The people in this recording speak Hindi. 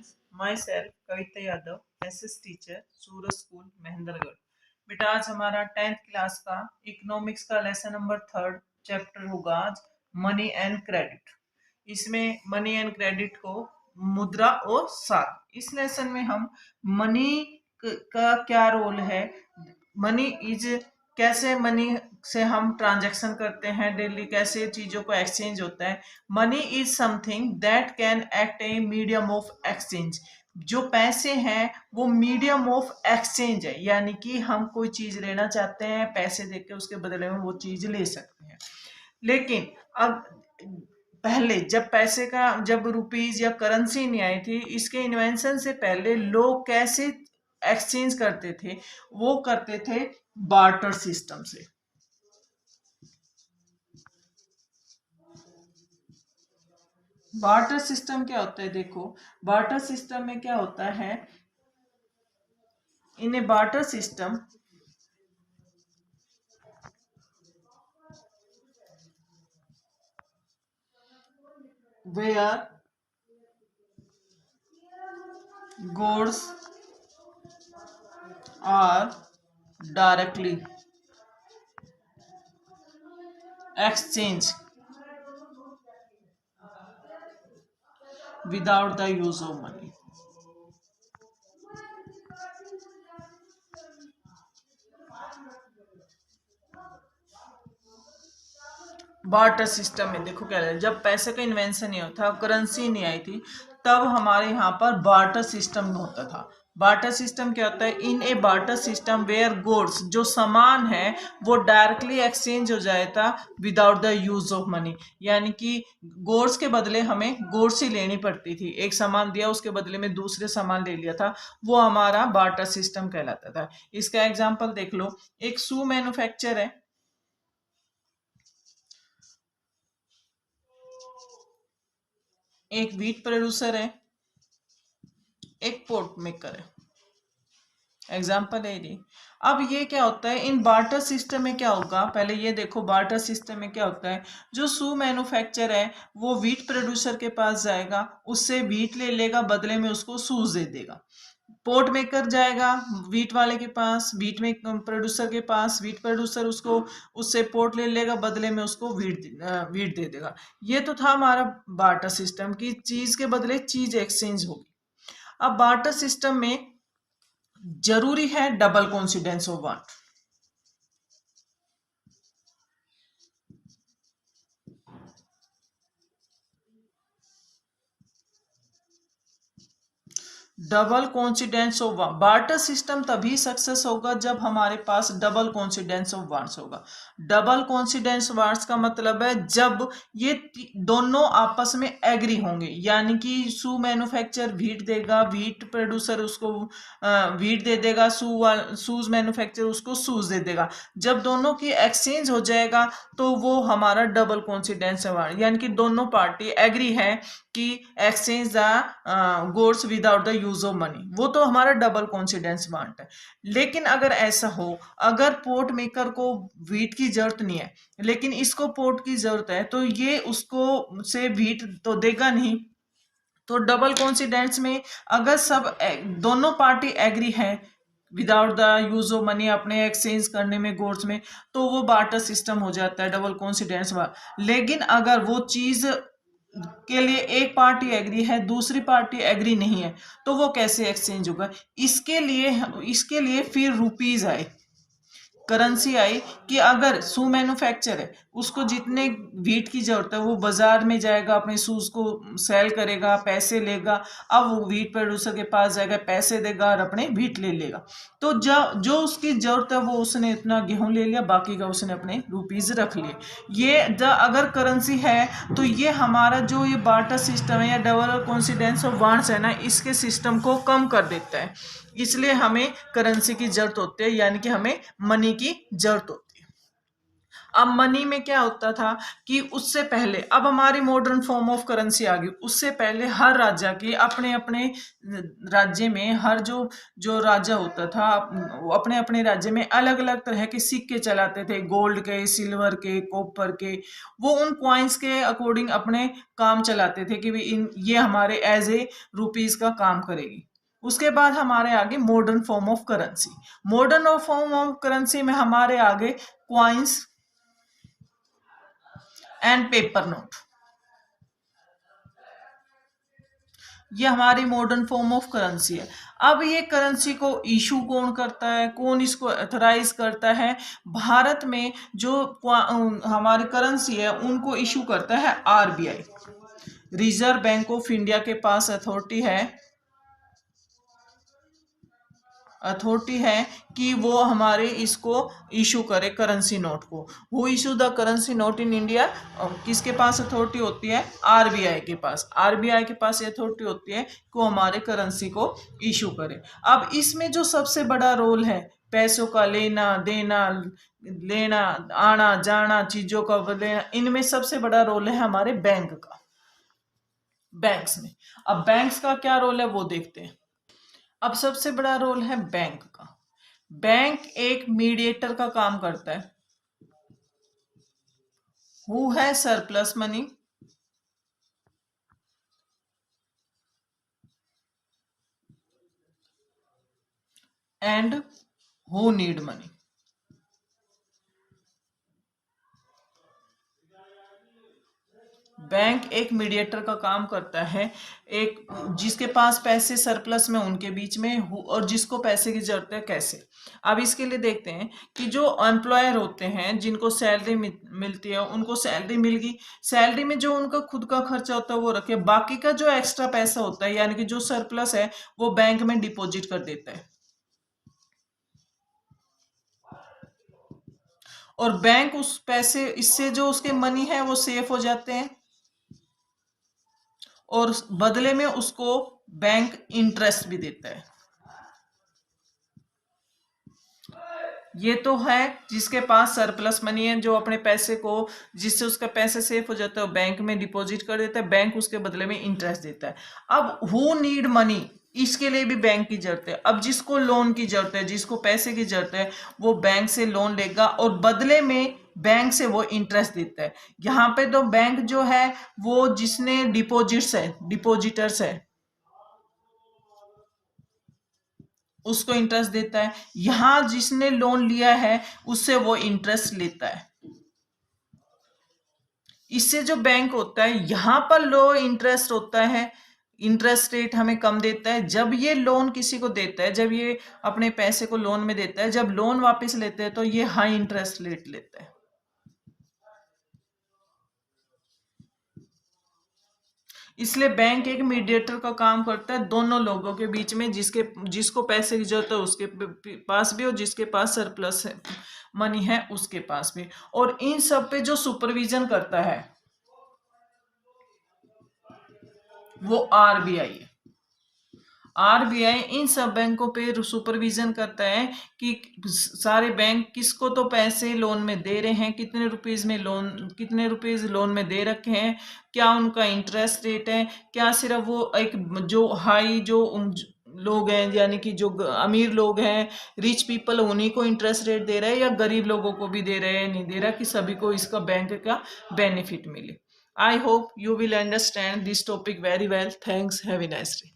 Students, my self Kavita Yadav, SS teacher, Suraj school, Mahendragarh. बेटा आज हमारा 10th क्लास का इकोनॉमिक्स का लेसन नंबर 3 चैप्टर होगा आज मनी एंड क्रेडिट। इसमें मनी एंड क्रेडिट को मुद्रा और साख। इस लेसन में हम मनी का क्या रोल है, मनी इज कैसे मनी से हम ट्रांजैक्शन करते हैं डेली, कैसे चीजों को एक्सचेंज होता है। Money is something that can act a medium of exchange. जो पैसे हैं वो मीडियम ऑफ एक्सचेंज है, यानी कि हम कोई चीज लेना चाहते हैं, पैसे देके उसके बदले में वो चीज ले सकते हैं। लेकिन अब पहले जब रुपीज या करेंसी नहीं आई थी, इसके इन्वेंशन से पहले लोग कैसे एक्सचेंज करते थे, वो करते थे बार्टर सिस्टम से। बार्टर सिस्टम क्या होता है? देखो, बार्टर सिस्टम में क्या होता है, in a barter system where goods are directly exchanged without the use of money. Barter system में देखो क्या है, जब पैसे का इन्वेंशन नहीं होता, करेंसी नहीं आई थी, तब हमारे यहाँ पर बार्टर सिस्टम होता था। बार्टर सिस्टम क्या होता है? In a barter system where goods, जो सामान है वो डायरेक्टली एक्सचेंज हो जाता without the use of money, यानी कि गुड्स के बदले हमें गुड्स ही लेनी पड़ती थी। एक सामान दिया, उसके बदले में दूसरे सामान ले लिया था, वो हमारा बार्टर सिस्टम कहलाता था। इसका एग्जाम्पल देख लो, एक शू मैन्युफैक्चर है, एक व्हीट प्रोड्यूसर है, एक पोर्ट मेकर है। एग्जाम्पल है ये। अब ये क्या होता है, इन बार्टर सिस्टम में क्या होगा, पहले ये देखो बार्टर सिस्टम में क्या होता है। जो शू मैन्युफैक्चर है वो व्हीट प्रोड्यूसर के पास जाएगा, उससे व्हीट ले लेगा, बदले में उसको शूज दे देगा। पोर्ट मेकर जाएगा व्हीट वाले के पास, व्हीट में प्रोड्यूसर के पास, व्हीट प्रोड्यूसर उससे पोर्ट ले लेगा, बदले में उसको व्हीट दे देगा। ये तो था हमारा बार्टर सिस्टम की, चीज के बदले चीज एक्सचेंज होगी। अब बार्टर सिस्टम में जरूरी है double coincidence of what. Double coincidence of what. Barter system तभी सक्सेस होगा जब हमारे पास डबल कोइंसिडेंस ऑफ वाट्स होगा। डबल कोइंसिडेंस वाट्स का मतलब है जब ये दोनों आपस में एग्री होंगे, यानी कि शू मैन्युफैक्चर व्हीट देगा, व्हीट प्रोड्यूसर उसको व्हीट दे देगा, शूज मैन्युफैक्चर उसको शूज दे देगा। जब दोनों की एक्सचेंज हो जाएगा तो वो हमारा डबल कोइंसिडेंस वाट, यानी कि दोनों पार्टी एग्री है कि exchange the goods without the use of money, वो तो हमारा डबल कोइंसिडेंस वांट है। लेकिन अगर ऐसा हो, अगर पोर्ट मेकर को व्हीट की जरूरत नहीं है लेकिन इसको पोर्ट की जरूरत है, तो ये उसको से व्हीट तो देगा नहीं। तो डबल कोइंसिडेंस में अगर दोनों पार्टी एग्री है without the use of money अपने एक्सचेंज करने में गुड्स में, तो वो बार्टर सिस्टम हो जाता है डबल कोइंसिडेंस वाला। लेकिन अगर वो चीज के लिए एक पार्टी एग्री है, दूसरी पार्टी एग्री नहीं है, तो वो कैसे एक्सचेंज होगा? इसके लिए फिर रुपीज आए, करेंसी आई, कि अगर शू मैन्युफैक्चर है उसको जितने व्हीट की जरूरत है वो बाजार में जाएगा, अपने शूज को सेल करेगा, पैसे लेगा। अब वो व्हीट प्रोड्यूसर के पास जाएगा, पैसे देगा और अपने व्हीट ले लेगा। तो जो उसकी जरूरत है वो उसने इतना गेहूं ले लिया, बाकी का उसने अपने रुपीज रख लिए। ये अगर करेंसी है तो ये हमारा जो ये बार्टर सिस्टम है या डबल कोइंसिडेंस ऑफ वांट्स है ना, इसके सिस्टम को कम कर देता है। इसलिए हमें करेंसी की जरूरत होती है, यानी कि हमें मनी की जरूरत होती है। अब मनी में क्या होता था कि उससे पहले, अब हमारी मॉडर्न फॉर्म ऑफ करेंसी आ गई, उससे पहले हर राज्य के अपने अपने राज्य में, हर जो जो राजा होता था वो अपने अपने राज्य में अलग अलग तरह के सिक्के चलाते थे, गोल्ड के, सिल्वर के, कॉपर के। वो उन क्वाइंस के अकॉर्डिंग अपने काम चलाते थे कि भाई इन ये हमारे एज ए रुपीज का काम करेगी। उसके बाद हमारे आगे modern form of currency. Modern form of currency में हमारे आगे क्वाइंस एंड पेपर नोट। ये हमारी मॉडर्न फॉर्म ऑफ करेंसी है। अब ये करेंसी को इशू कौन करता है, कौन इसको अथोराइज करता है? भारत में जो हमारी करेंसी है उनको इशू करता है RBI, reserve bank of India के पास अथॉरिटी है कि वो हमारे इसको इशू करे करेंसी नोट को। Who issue the currency note in India? किसके पास अथॉरिटी होती है? आरबीआई के पास। आरबीआई के पास ये अथॉरिटी होती है कि वो हमारे करेंसी को इशू करे। अब इसमें जो सबसे बड़ा रोल है पैसों का लेना देना, लेना आना जाना, चीजों का लेना, इनमें सबसे बड़ा रोल है हमारे बैंक का, बैंक्स में। अब बैंक्स का क्या रोल है वो देखते हैं। अब सबसे बड़ा रोल है बैंक का। बैंक एक मीडिएटर का काम करता है। हु है surplus money and who need money. Bank एक मीडिएटर का काम करता है, एक जिसके पास पैसे सरप्लस में उनके बीच में, और जिसको पैसे की जरूरत है कैसे। अब इसके लिए देखते हैं कि जो एम्प्लॉयर होते हैं जिनको सैलरी मिलती है उनको सैलरी मिल गई, सैलरी में जो उनका खुद का खर्चा होता है वो रखे, बाकी का जो एक्स्ट्रा पैसा होता है यानी कि जो सरप्लस है वो बैंक में डिपॉजिट कर देता है, और बैंक उस पैसे, इससे जो उसके मनी है वो सेफ हो जाते हैं, और बदले में उसको बैंक इंटरेस्ट भी देता है। ये तो है जिसके पास सरप्लस मनी है, जो अपने पैसे को, जिससे उसका पैसे सेफ हो जाता है, बैंक में डिपॉजिट कर देता है, बैंक उसके बदले में इंटरेस्ट देता है। अब हु नीड मनी, इसके लिए भी बैंक की जरूरत है। अब जिसको लोन की जरूरत है, जिसको पैसे की जरूरत है, वो बैंक से लोन लेगा और बदले में बैंक से वो इंटरेस्ट देता है। यहाँ पे तो बैंक जो है वो जिसने डिपोजिटर्स है उसको इंटरेस्ट देता है, यहां जिसने लोन लिया है उससे वो इंटरेस्ट लेता है। इससे जो बैंक होता है यहां पर लो इंटरेस्ट होता है, इंटरेस्ट रेट हमें कम देता है जब ये लोन किसी को देता है, जब ये अपने पैसे को लोन में देता है, जब लोन वापस लेते हैं तो ये हाई इंटरेस्ट रेट लेता है। इसलिए बैंक एक मीडिएटर का काम करता है दोनों लोगों के बीच में, जिसको पैसे की जरूरत है उसके पास भी और जिसके पास सरप्लस है मनी है उसके पास भी। और इन सब पे जो सुपरविजन करता है वो आरबीआई है। आरबीआई इन सब बैंकों पे सुपरविजन करता है कि सारे बैंक किसको तो पैसे लोन में दे रहे हैं, कितने रुपीज लोन में दे रखे हैं, क्या उनका इंटरेस्ट रेट है, क्या सिर्फ वो एक जो हाई जो लोग हैं यानी कि जो अमीर लोग हैं, रिच पीपल, उन्हीं को इंटरेस्ट रेट दे रहा है, या गरीब लोगों को भी दे रहे हैं, नहीं दे रहा, कि सभी को इसका बैंक का बेनिफिट मिले। I hope you will understand this topic very well. Thanks. Have a nice day.